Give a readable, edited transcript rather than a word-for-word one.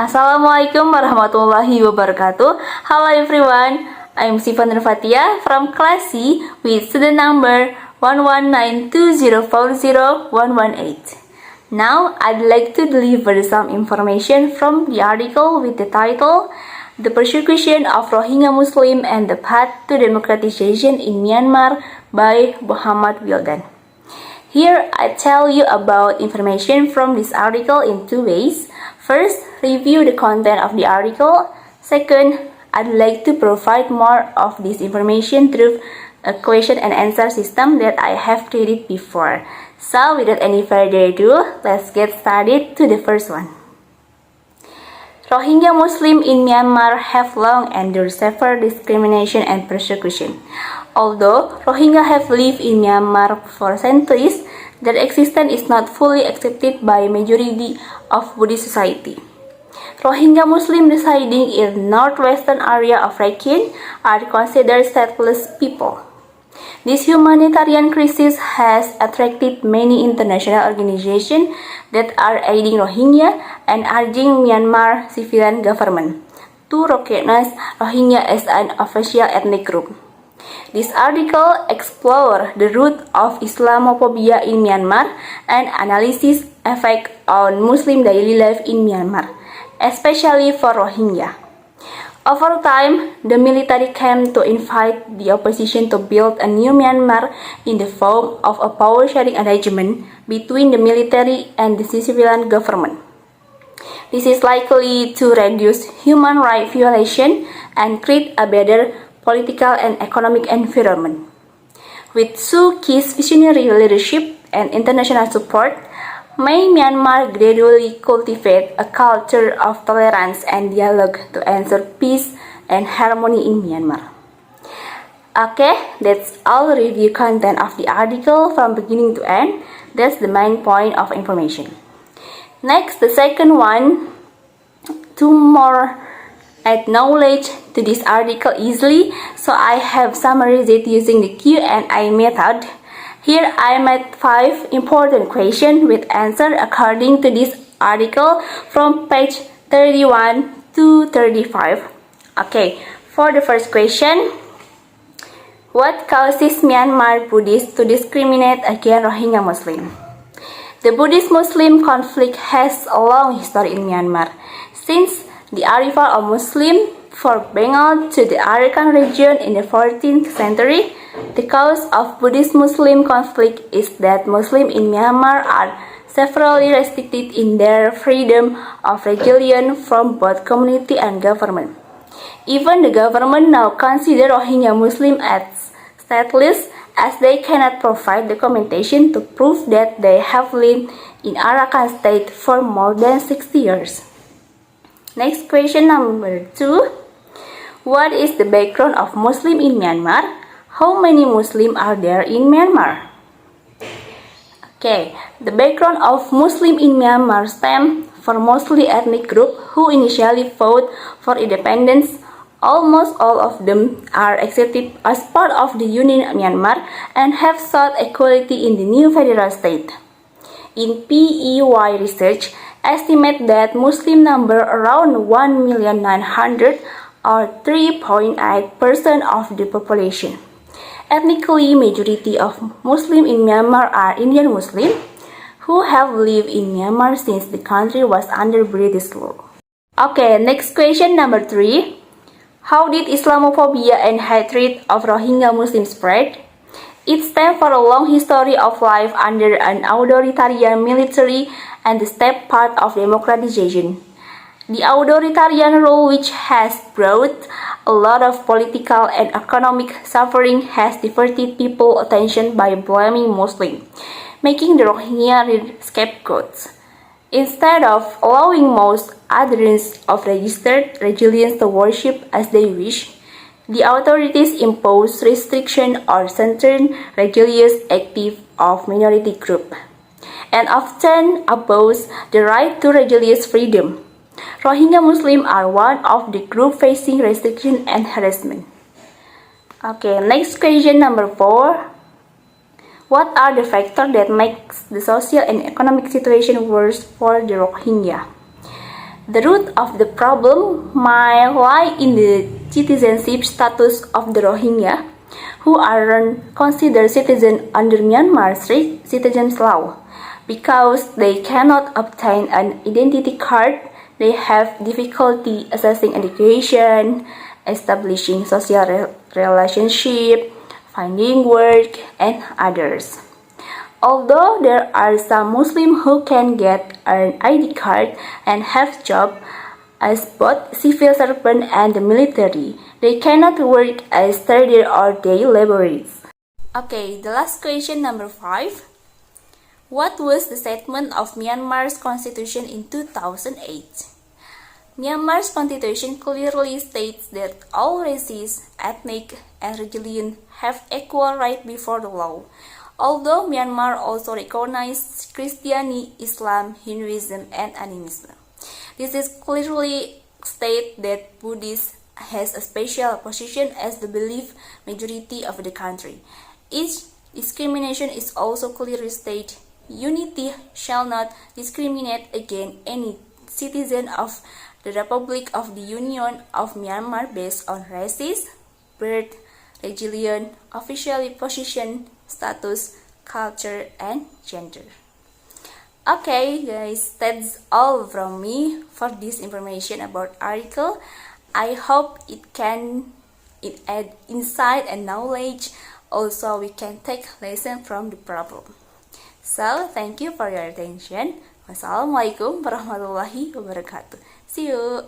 Assalamualaikum warahmatullahi wabarakatuh. Hello everyone, I'm Syifa Nurfathya from class C with student number 11920401118. Now I'd like to deliver some information from the article with the title The Persecution of Rohingya Muslim and the Path to Democratization in Myanmar by Muhammad Wildan. Here I tell you about information from this article in two ways. First, review the content of the article. Second, I'd like to provide more of this information through a question and answer system that I have created before. So without any further ado, let's get started to the first one. Rohingya Muslims in Myanmar have long endured severe discrimination and persecution. Although Rohingya have lived in Myanmar for centuries, their existence is not fully accepted by majority of Buddhist society. Rohingya Muslims residing in the northwestern area of Rakhine are considered stateless people. This humanitarian crisis has attracted many international organizations that are aiding Rohingya and urging Myanmar civilian government to recognize Rohingya as an official ethnic group. This article explores the root of Islamophobia in Myanmar and analyzes effect on Muslim daily life in Myanmar, especially for Rohingya. Over time, the military came to invite the opposition to build a new Myanmar in the form of a power-sharing arrangement between the military and the civilian government. This is likely to reduce human rights violation and create a better political and economic environment. With Suu Kyi's visionary leadership and international support, may Myanmar gradually cultivate a culture of tolerance and dialogue to ensure peace and harmony in Myanmar. Okay, that's all review content of the article from beginning to end. That's the main point of information. Next, the second one, to more add knowledge to this article easily, so I have summarized it using the Q&A method. Here I made 5 important questions with answer according to this article from page 31 to 35. Okay, for the first question, what causes Myanmar Buddhists to discriminate against Rohingya Muslims? The Buddhist-Muslim conflict has a long history in Myanmar. Since the arrival of Muslims from Bengal to the Arakan region in the 14th century, the cause of Buddhist-Muslim conflict is that Muslims in Myanmar are severely restricted in their freedom of religion from both community and government. Even the government now considers Rohingya Muslims as stateless, as they cannot provide documentation to prove that they have lived in Arakan state for more than 60 years. Next question number 2. What is the background of Muslim in Myanmar? How many Muslims are there in Myanmar? Okay, the background of Muslim in Myanmar stems from mostly ethnic group who initially fought for independence. Almost all of them are accepted as part of the Union of Myanmar and have sought equality in the new federal state. In PEY research, estimate that Muslim number around 1,900,000 or 3.8% of the population. Ethnically, majority of Muslims in Myanmar are Indian Muslims who have lived in Myanmar since the country was under British rule. Okay, next question number 3. How did Islamophobia and hatred of Rohingya Muslims spread? It stems from a long history of life under an authoritarian military and the step part of democratization. The authoritarian rule, which has brought a lot of political and economic suffering, has diverted people's attention by blaming Muslims, making the Rohingya scapegoats. Instead of allowing most adherents of registered religions to worship as they wish, the authorities impose restrictions on certain religious activities of minority groups, and often oppose the right to religious freedom. Rohingya Muslims are one of the groups facing restriction and harassment. Okay, next question number 4. What are the factors that make the social and economic situation worse for the Rohingya? The root of the problem might lie in the citizenship status of the Rohingya, who aren't considered citizens under Myanmar's citizens law. Because they cannot obtain an identity card, they have difficulty accessing education, establishing social relationship, finding work, and others. Although there are some Muslims who can get an ID card and have job as both civil servant and the military, they cannot work as trader or day laborers. Okay, the last question, number 5. What was the statement of Myanmar's constitution in 2008? Myanmar's constitution clearly states that all races, ethnic, and religion have equal right before the law. Although Myanmar also recognizes Christianity, Islam, Hinduism, and animism. This is clearly state that Buddhism has a special position as the belief majority of the country. Each discrimination is also clearly stated. Unity shall not discriminate against any citizen of the Republic of the Union of Myanmar based on races, birth, religion, official position, status, culture, and gender. Okay guys, that's all from me for this information about article. I hope it add insight and knowledge. Also, we can take lesson from the problem. So, thank you for your attention. Wassalamualaikum warahmatullahi wabarakatuh. See you.